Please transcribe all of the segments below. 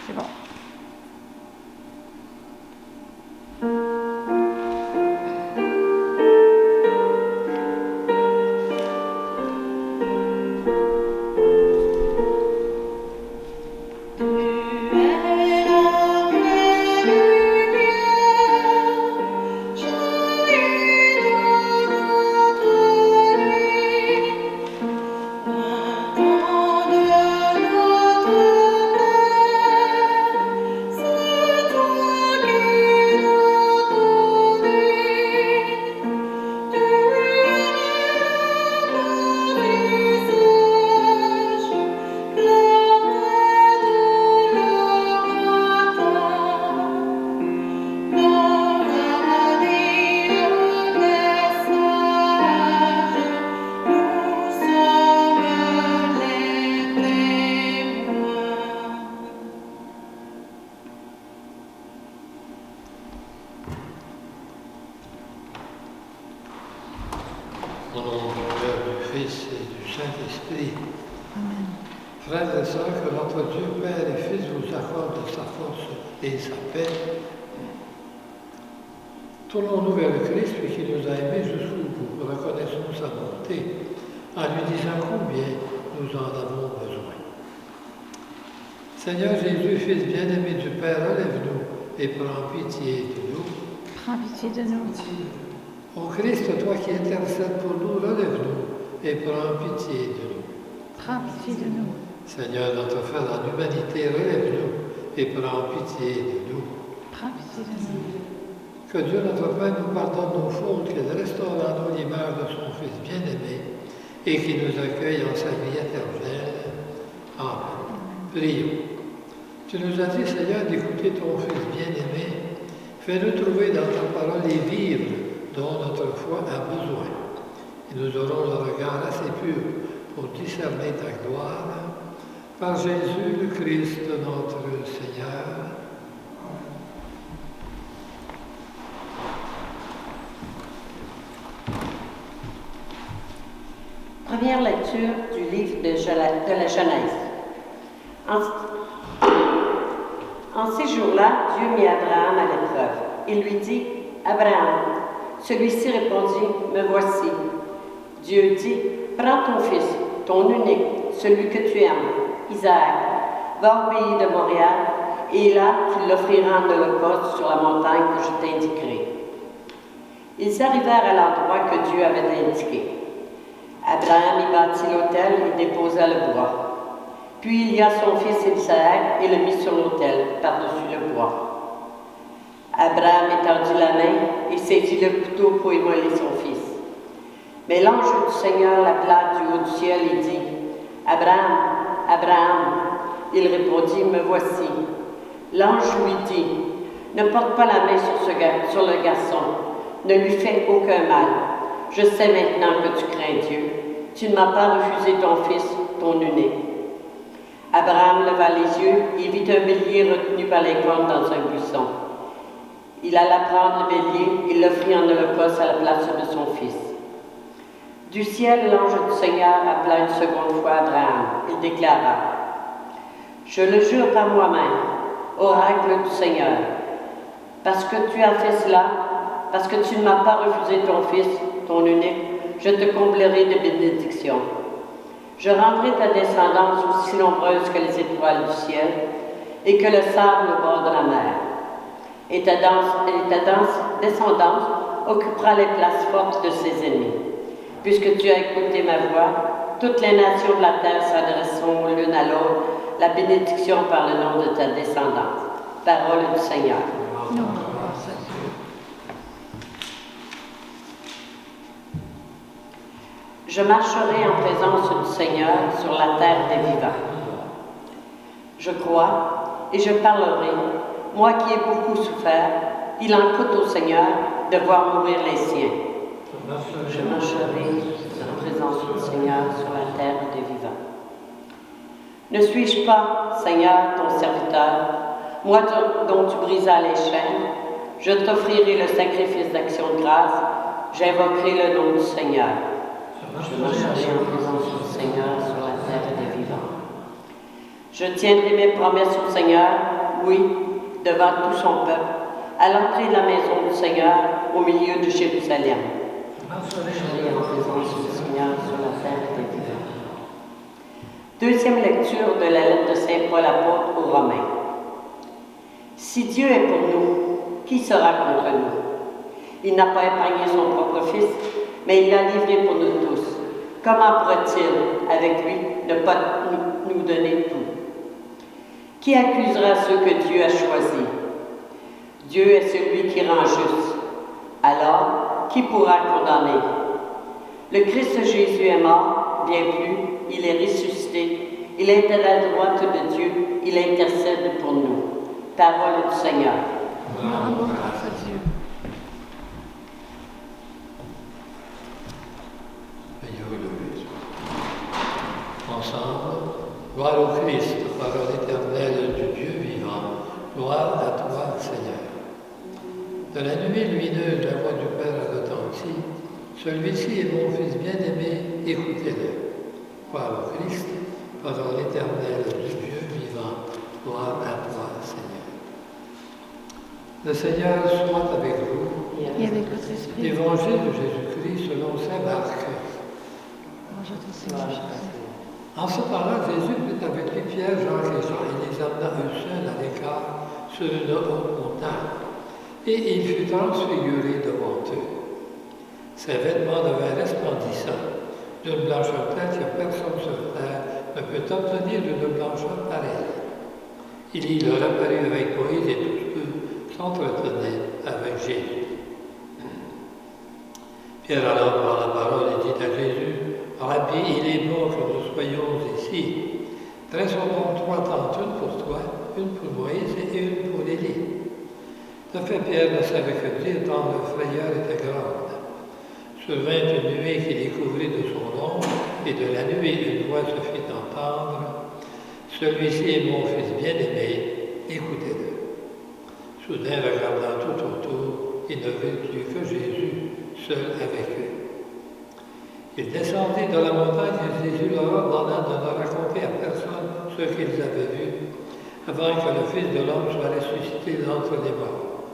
C'est bon. Au nom du Père, du Fils et du Saint-Esprit. Amen. Frères et sœurs, que notre Dieu, Père et Fils, vous accorde sa force et sa paix. Tournons-nous vers le Christ, lui qui nous a aimés jusqu'au bout. Reconnaissons sa bonté en lui disant combien nous en avons besoin. Seigneur Jésus, Fils bien-aimé du Père, relève-nous et prends pitié de nous. Prends pitié de nous. Ô Christ, toi qui intercèdes pour nous, relève-nous et prends pitié de nous. Prends pitié de nous. Seigneur, notre frère en humanité, relève-nous et prends pitié de nous. Prends pitié de nous. Que Dieu notre Père nous pardonne nos fautes, qu'il restaure en nous l'image de son Fils bien-aimé et qu'il nous accueille en sa vie éternelle. Amen. Prions. Tu nous as dit, Seigneur, d'écouter ton Fils bien-aimé. Fais-nous trouver dans ta parole les vivres dont notre foi a besoin. Et nous aurons le regard assez pur pour discerner ta gloire. Par Jésus le Christ, notre Seigneur. Première lecture du livre de la Genèse. En ces jours-là, Dieu mit Abraham à l'épreuve. Il lui dit, « Abraham ». Celui-ci répondit, « Me voici ». Dieu dit, « Prends ton fils, ton unique, celui que tu aimes, Isaac, va au pays de Moriah, et là tu l'offriras en holocauste sur la montagne que je t'indiquerai. » Ils arrivèrent à l'endroit que Dieu avait indiqué. Abraham y bâtit l'autel et déposa le bois. Puis il lia son fils Isaac et le mit sur l'autel, par-dessus le bois. Abraham étendit la main et saisit le couteau pour immoler son fils. Mais l'ange du Seigneur l'appela du haut du ciel et dit, « Abraham, Abraham !» Il répondit, « Me voici. » L'ange lui dit, « Ne porte pas la main sur le garçon, ne lui fais aucun mal. Je sais maintenant que tu crains Dieu. Tu ne m'as pas refusé ton fils, ton unique. » Abraham leva les yeux et vit un bélier retenu par les cornes dans un buisson. Il alla prendre le bélier et l'offrit en holocauste à la place de son fils. Du ciel, l'ange du Seigneur appela une seconde fois Abraham. Il déclara, « Je le jure par moi-même, oracle du Seigneur, parce que tu as fait cela, parce que tu ne m'as pas refusé ton fils, ton unique, je te comblerai de bénédictions. Je rendrai ta descendance aussi nombreuse que les étoiles du ciel et que le sable au bord de la mer. Et ta descendance occupera les places fortes de ses ennemis. Puisque tu as écouté ma voix, toutes les nations de la terre s'adresseront l'une à l'autre la bénédiction par le nom de ta descendance. Parole du Seigneur. Non. Je marcherai en présence du Seigneur sur la terre des vivants. Je crois et je parlerai, moi qui ai beaucoup souffert, il en coûte au Seigneur de voir mourir les siens. Je marcherai en présence du Seigneur sur la terre des vivants. Ne suis-je pas, Seigneur, ton serviteur, moi dont tu brisas les chaînes? Je t'offrirai le sacrifice d'action de grâce, j'invoquerai le nom du Seigneur. Je marcherai en présence du Seigneur sur la terre des vivants. Je tiendrai mes promesses au Seigneur, oui, devant tout son peuple, à l'entrée de la maison du Seigneur, au milieu de Jérusalem. Soyez en présence du Seigneur sur la terre des vivants. Deuxième lecture de la lettre de Saint Paul apôtre aux Romains. Si Dieu est pour nous, qui sera contre nous? Il n'a pas épargné son propre Fils, mais il l'a livré pour nous tous. Comment pourrait-il, avec lui, ne pas nous donner tout? Qui accusera ceux que Dieu a choisis? Dieu est celui qui rend juste. Alors, qui pourra condamner? Le Christ Jésus est mort, bien plus, il est ressuscité, il est à la droite de Dieu, il intercède pour nous. Parole du Seigneur. Rendons grâce à Dieu. Ensemble, gloire au Christ, parole éternelle du Dieu vivant, gloire à toi, Seigneur. De la nuée lumineuse, la voix du Père a retenti, celui-ci est mon Fils bien-aimé, écoutez-le. Gloire au Christ, parole éternelle du Dieu vivant, gloire à toi, Seigneur. Le Seigneur soit avec vous. Et avec votre esprit. Évangile de Jésus-Christ selon saint Marc. Bonjour à tous, Seigneur Jésus. En ce temps-là, Jésus prit avec lui Pierre, Jacques et Jean et les amena eux seuls à l'écart sur une haute montagne. Et il fut transfiguré devant eux. Ses vêtements devinrent resplendissants, d'une blancheur telle que personne sur terre ne peut obtenir d'une blancheur pareille. Il y leur apparut avec Moïse et tous eux s'entretenaient avec Jésus. Pierre alors prend la parole et dit à Jésus, « Rabbi, il est bon que nous soyons ici. Dressons donc 3 tentes, une pour toi, une pour Moïse et une pour Élie. » De fait, Pierre ne savait que dire tant leur frayeur était grande. Survint une nuée qui les couvrit de son ombre, et de la nuée une voix se fit entendre. « Celui-ci est mon Fils bien-aimé, écoutez-le. » Soudain, regardant tout autour, ils ne virent plus que Jésus, seul avec eux. Ils descendirent de la montagne et Jésus leur ordonna de ne raconter à personne ce qu'ils avaient vu, avant que le Fils de l'homme soit ressuscité d'entre les morts.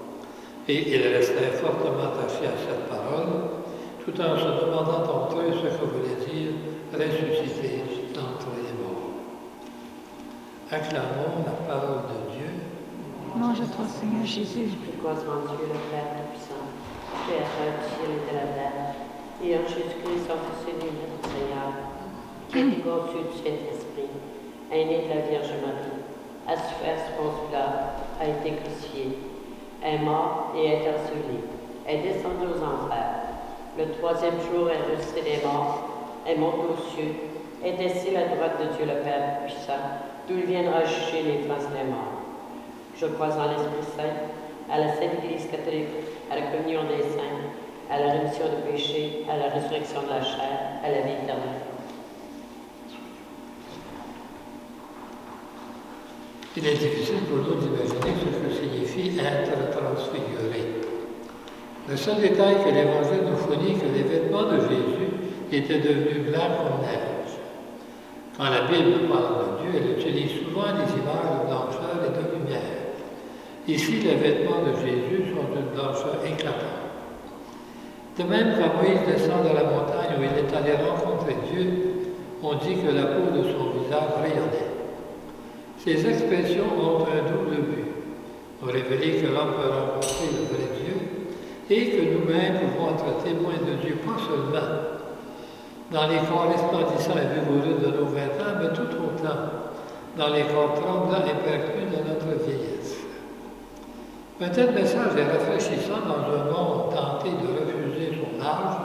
Et ils restèrent fortement attachés à cette parole, tout en se demandant entre eux ce que voulait dire ressuscité d'entre les morts. Acclamons la parole de Dieu. Louange à toi, Seigneur Jésus. Gloire à Dieu, le Père Tout-Puissant, Créateur du ciel et de la terre, et en Jésus-Christ, son Fils unique, notre Seigneur, qui est conçu du Saint-Esprit, est né de la Vierge Marie, a souffert sous Ponce Pilate, a été crucifié, est mort et est enseveli, est descendu aux enfers. Le 3e jour est ressuscité des morts, est monté aux cieux, est assis à la droite de Dieu le Père puissant, d'où il viendra juger les vivants et les morts. Je crois en l'Esprit Saint, à la Sainte Église catholique, à la communion des saints, à la rémission des péchés, à la résurrection de la chair, à la vie éternelle. Il est difficile pour nous d'imaginer ce que signifie être transfiguré. Le seul détail que l'Évangile nous fournit, que les vêtements de Jésus étaient devenus blancs comme neige. Quand la Bible parle de Dieu, elle utilise souvent des images de blancheur et de lumière. Ici, les vêtements de Jésus sont d'une blancheur éclatante. De même, quand Moïse descend de la montagne où il est allé rencontrer Dieu, on dit que la peau de son visage rayonnait. Ces expressions ont un double but, nous révéler que l'homme peut rencontrer le vrai Dieu et que nous-mêmes pouvons être témoins de Dieu, pas seulement dans les corps resplendissants et vigoureux de nos 20 ans, mais tout autant dans les corps tremblants et perclus de notre vieillesse. Un tel message est rafraîchissant dans un monde tenté de refuser son âge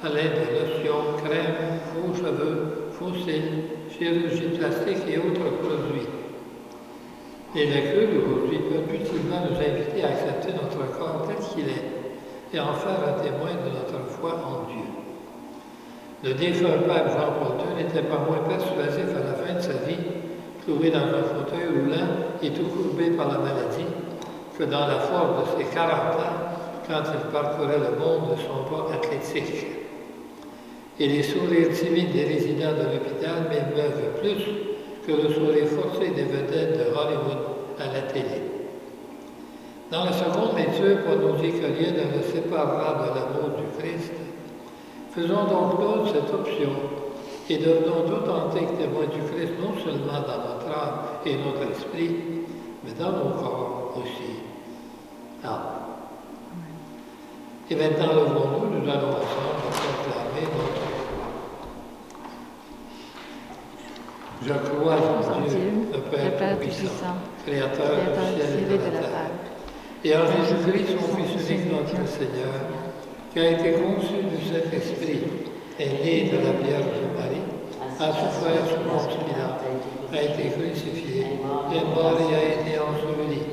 à l'aide de lotions, crèmes, faux cheveux, faux cils, chirurgie plastique et autres produits. Les lectures aujourd'hui peuvent utilement nous inviter à accepter notre corps tel qu'il est et en faire un témoin de notre foi en Dieu. Le défunt pape Jean-Paul II n'était pas moins persuasif à la fin de sa vie, cloué dans un fauteuil roulant et tout courbé par la maladie, que dans la forme de ses 40 ans, quand il parcourait le monde de son pas athlétique. Et les sourires timides des résidents de l'hôpital m'émeuvent plus que le sourire forcé des vedettes de Hollywood à la télé. Dans la seconde lecture, Paul nous dit que rien ne nous séparera de l'amour du Christ. Faisons donc l'autre cette option et devenons d'authentiques témoins du Christ, non seulement dans notre âme et notre esprit, mais dans nos corps aussi. Amen. Et maintenant, levons-nous, nous allons ensemble proclamer notre foi. Je crois en Dieu, le Père Tout-Puissant, Créateur du ciel et de la terre, et en Jésus-Christ, son Fils unique, notre Seigneur, qui a été conçu du Saint-Esprit, est né de la Vierge Marie, a souffert sous Ponce Pilate, a été crucifié, est mort et a été enseveli,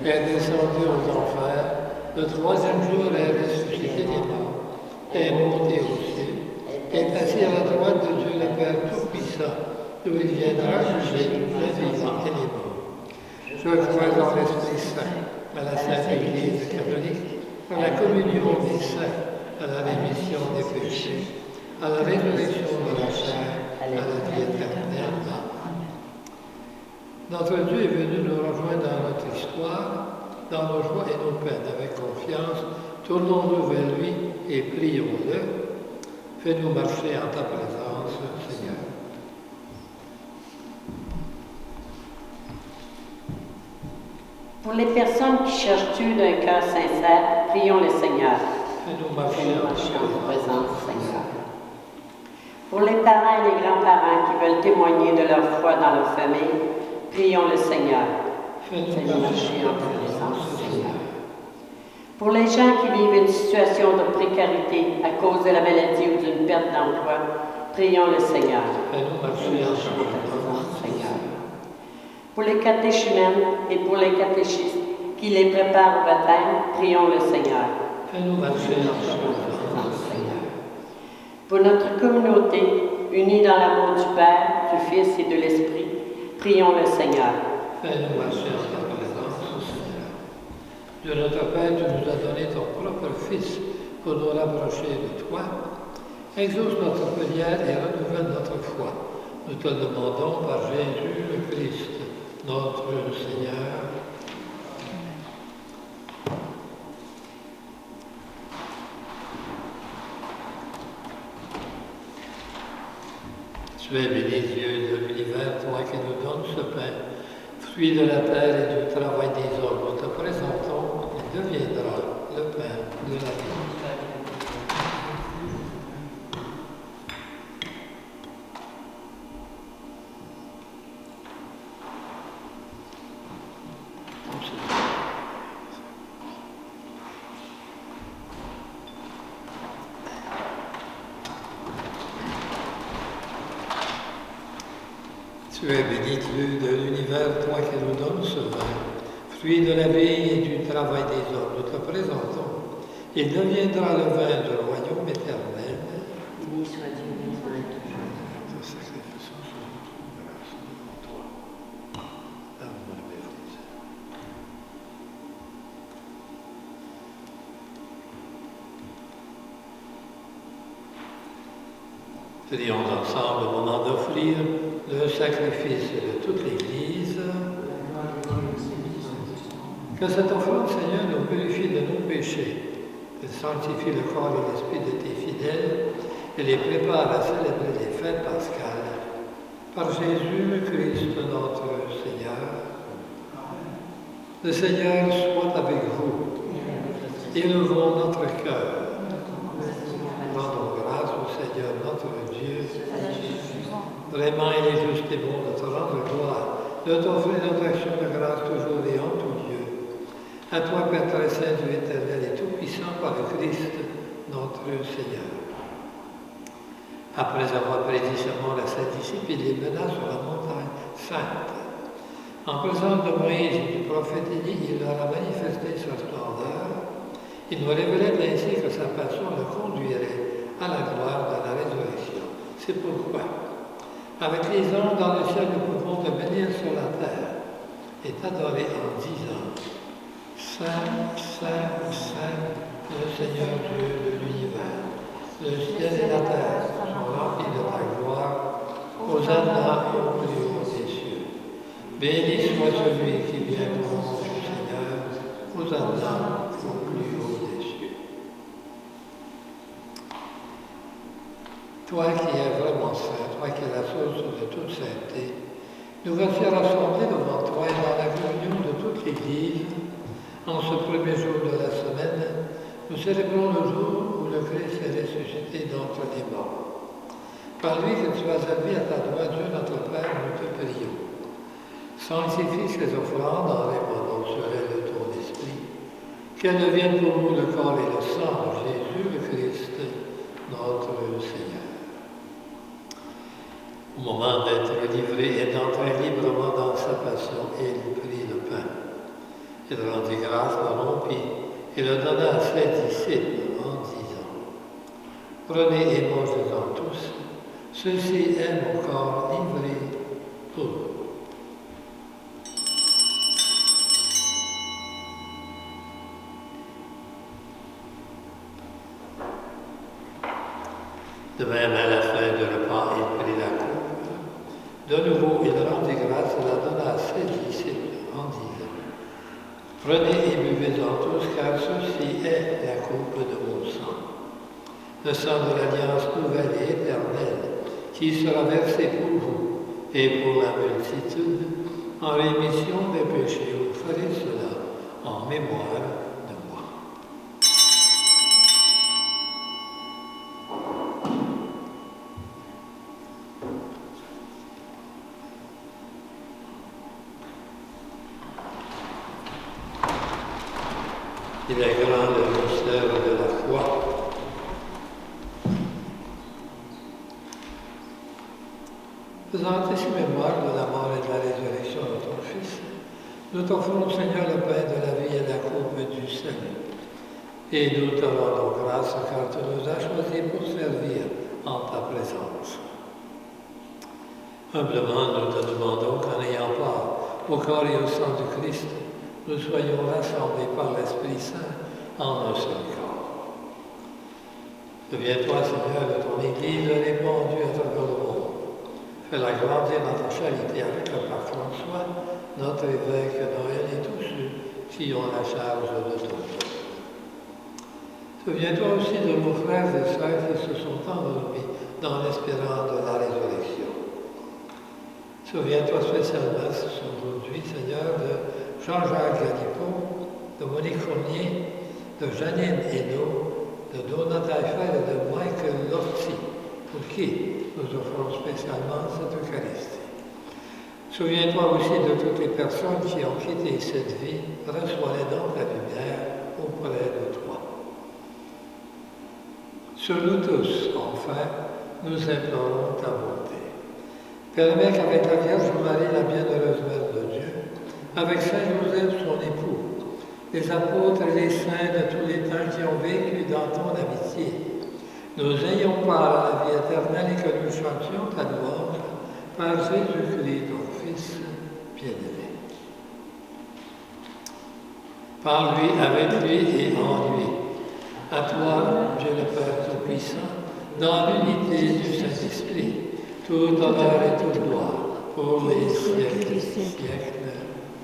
est descendu aux enfers, le troisième jour est ressuscité des morts, est monté au ciel, est assis à la droite de Dieu le Père Tout-Puissant, d'où il viendra juger les vivants et les morts. Je crois dans l'Esprit Saint, à la Sainte Église catholique, à la communion des saints, à la rémission des péchés, à la résurrection de la chair, à la vie éternelle. Amen. Notre Dieu est venu nous rejoindre dans notre histoire, dans nos joies et nos peines. Avec confiance, tournons-nous vers lui et prions-le. Fais-nous marcher en ta présence, Seigneur. Pour les personnes qui cherchent Dieu d'un cœur sincère, prions le Seigneur. Fais-nous marcher en ta présence, Seigneur. Pour les parents et les grands-parents qui veulent témoigner de leur foi dans leur famille, prions le Seigneur. Fais-nous marcher en ta présence, Seigneur. Pour les gens qui vivent une situation de précarité à cause de la maladie ou d'une perte d'emploi, prions le Seigneur. Fais-nous marcher en ta présence, Seigneur. Pour les catéchumènes et pour les catéchistes qui les préparent au baptême, prions le Seigneur. Fais-nous marcher en ta présence, Seigneur. Pour notre communauté, unie dans l'amour du Père, du Fils et de l'Esprit, prions le Seigneur. Fais-nous marcher en ta présence, Seigneur. Dieu notre Père, tu nous as donné ton propre Fils pour nous rapprocher de toi. Exauce notre prière et renouvelle notre foi. Nous te le demandons par Jésus le Christ, notre Seigneur. Tu es béni, Dieu de l'univers, toi qui nous donnes ce pain, fruit de la terre et du travail des hommes. Nous te présentons, il deviendra le pain de la vie. Tu es béni, Dieu de l'univers, toi qui nous donnes ce vin, fruit de la vie et du travail des hommes. Nous te présentons. Il deviendra le vin du royaume éternel. Béni soit Dieu, maintenant et toujours. Ce sacrifice en grâce devant toi. Amen, mes frères. Prions ensemble au moment d'offrir le sacrifice de toute l'Église. Que cette offrande, Seigneur, nous purifie de nos péchés, qu'elle sanctifie le corps et l'esprit de tes fidèles et les prépare à célébrer les fêtes pascales. Par Jésus-Christ, notre Seigneur. Le Seigneur soit avec vous. Élevons notre cœur. Rendons grâce au Seigneur notre Dieu. Vraiment, il est juste et bon de te rendre gloire, de t'offrir notre action de grâce toujours et en tout Dieu. À toi, Père très saint, Dieu éternel et tout-puissant, par le Christ, notre Seigneur. Après avoir prédit serment à ses disciples, il les mena sur la montagne sainte. En présence de Moïse et du prophète Élie, il leur a manifesté sa splendeur. Il nous révélait ainsi que sa passion le conduirait à la gloire de la résurrection. C'est pourquoi, avec les anges dans le ciel, nous pouvons te bénir sur la terre et t'adorer en disant: Saint, Saint, Saint, le Seigneur Dieu de l'univers. Le ciel et la terre sont remplis de ta gloire. Hosanna au plus haut des cieux. Béni soit celui qui vient au nom du Seigneur. Hosanna au plus haut des cieux. Toi qui es vraiment saint, toi qui es la source de toute sainteté, nous voici rassemblés devant toi et dans la communion de toute l'Église, en ce premier jour de la semaine, nous célébrons le jour où le Christ est ressuscité d'entre les morts. Par lui que tu as élevé à ta droite, Dieu notre Père, nous te prions. Sanctifie ces offrandes en répandant sur elles de ton esprit, qu'elles deviennent pour nous le corps et le sang de Jésus le Christ, notre Seigneur. Au moment d'être livré et d'entrer librement dans sa passion, il prit le pain. Il rendit grâce, le rompit et le donna à ses disciples en disant: Prenez et mangez-en tous, ceci est mon corps livré pour vous. De même, à la fin du repas, il prit la coupe. De nouveau, il rendit grâce et la donna à ses disciples en disant: Prenez et buvez-en tous, car ceci est la coupe de mon sang, le sang de l'alliance nouvelle et éternelle, qui sera versé pour vous et pour la multitude, en rémission des péchés. Vous ferez cela en mémoire de moi. Il est grand le mystère de la foi. Faisant ainsi mémoire de la mort et de la résurrection de ton Fils, nous t'offrons, Seigneur, le pain de la vie et la coupe du salut. Et nous te rendons grâce car tu nous as choisis pour servir en ta présence. Humblement, nous te demandons qu'en ayant part au corps et au sang du Christ, nous soyons rassemblés par l'Esprit Saint en un seul corps. Souviens-toi, Seigneur, de ton Église répandue à travers le monde. Fais-la grandir dans ta charité avec le pape François, notre évêque Noël et tous ceux qui ont la charge de ton peuple. Souviens-toi aussi de nos frères et sœurs qui se sont endormis dans l'espérance de la résurrection. Souviens-toi spécialement aujourd'hui, Seigneur, de Jean-Jacques Galipo, de Monique Fournier, de Janine Hainaut, de Donna Taillefer et de Michael Lorty, pour qui nous offrons spécialement cette Eucharistie. Souviens-toi aussi de toutes les personnes qui ont quitté cette vie, reçois-les dans ta lumière auprès de toi. Sur nous tous, enfin, nous implorons ta bonté. Permets qu'avec la Vierge Marie, la bienheureuse Mère de Dieu, avec Saint Joseph, son époux, les apôtres et les saints de tous les temps qui ont vécu dans ton amitié, nous ayons part à la vie éternelle et que nous chantions ta louange par Jésus-Christ, ton Fils bien-aimé. Par lui, avec lui et en lui, à toi, Dieu le Père Tout-Puissant, dans l'unité du Saint-Esprit, tout honneur et toute gloire, pour les siècles des siècles.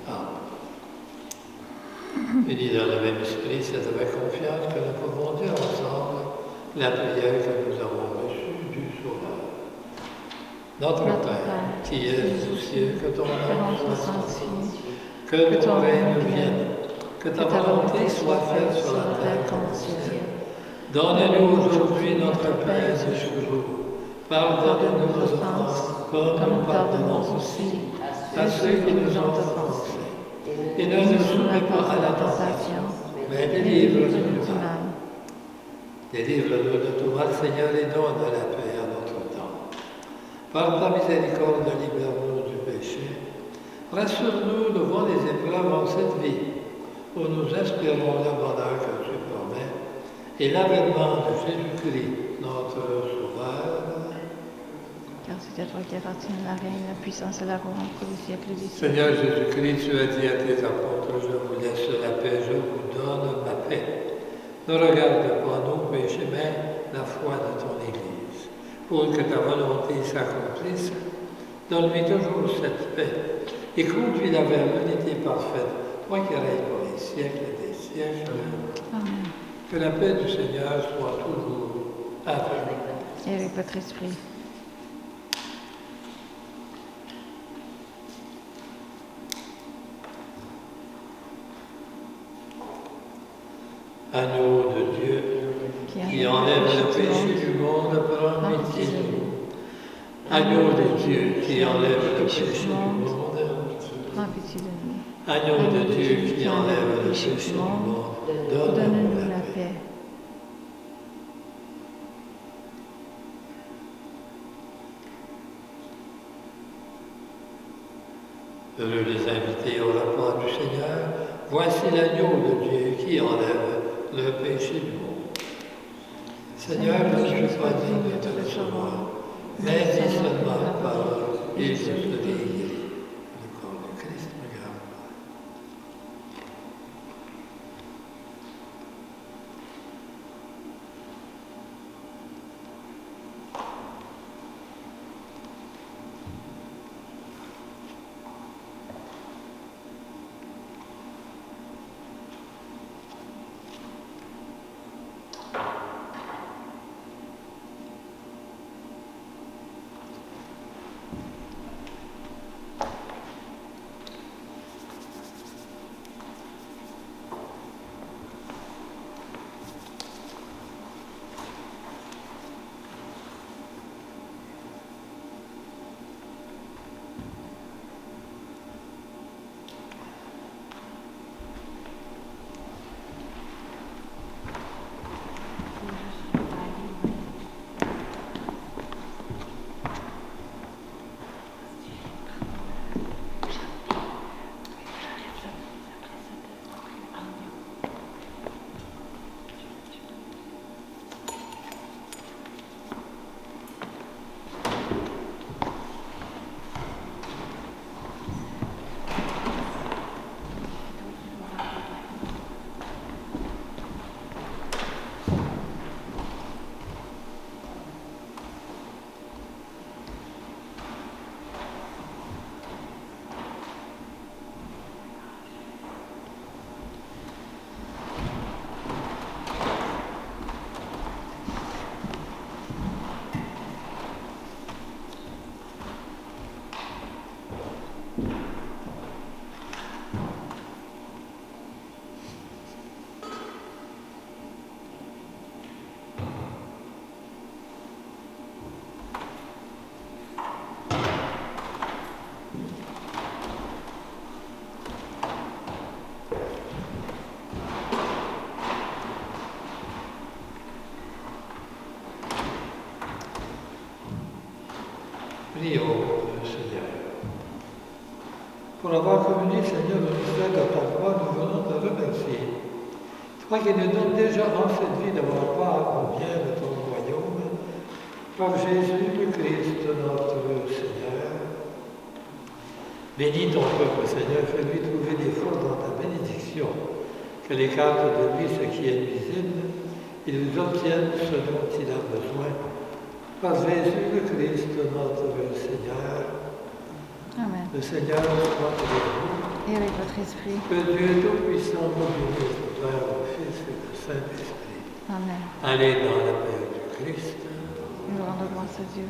Amen. Unis dans le même esprit, c'est avec confiance que nous pouvons dire ensemble la prière que nous avons reçue du Sauveur. Notre Père, qui es aux cieux, que ton nom soit sanctifié, que ton règne vienne, que ta volonté soit faite sur la terre comme au ciel. Donne-nous aujourd'hui notre pain de chaque jour. Pardonne-nous nos offenses, comme nous pardonnons aussi à ceux qui nous ont offensés. Et ne nous soumets pas à la tentation, mais délivre-nous du mal. Délivre-nous de tout mal, Seigneur, et donne la paix à notre temps. Par ta miséricorde, libère-nous du péché. Rassure-nous devant les épreuves en cette vie, où nous espérons le bonheur que tu promets, et l'avènement de Jésus-Christ, notre Sauveur. Car c'est à toi qui appartient la règne, la puissance et la gloire pour les siècles des siècles. Seigneur Jésus-Christ, tu as dit à tes apôtres, je vous laisse la paix, je vous donne ma paix. Ne regarde pas nos péchés, mais la foi de ton Église. Pour que ta volonté s'accomplisse, donne-lui toujours cette paix et conduis-la vers l'unité parfaite, toi qui règnes pour les siècles des siècles. Amen. Que la paix du Seigneur soit toujours avec vous. Et avec votre esprit. Agneau de Dieu, qui enlève le péché du monde, prends pitié de nous. Agneau de Dieu, qui enlève le péché du monde, Prends pitié de nous. Agneau de Dieu, qui enlève le péché du monde, Donne-nous la paix. Heureux les invités au repas du Seigneur, voici l'agneau de Dieu qui enlève le péché du monde. Seigneur, je ne suis pas digne de te recevoir, mais dis seulement la parole et je serai guéri. Le corps de Christ me garde. Prions le Seigneur. Pour avoir communié, Seigneur, le mystère de ta croix, nous venons te remercier. Toi qui nous donnes déjà en cette vie d'avoir part au bien de ton royaume, par Jésus le Christ, notre Seigneur. Bénis ton peuple, Seigneur, fais-lui trouver des forces dans ta bénédiction, qu'elle écarte de lui ce qui est nuisible, et nous obtienne ce dont il a besoin. Par Jésus le Christ, notre Seigneur. Amen. Le Seigneur soit avec vous. Et avec votre esprit. Que Dieu Tout-Puissant nous bénisse, le Père, le Fils et le Saint-Esprit. Amen. Allez dans la paix du Christ. Nous rendons grâce à Dieu.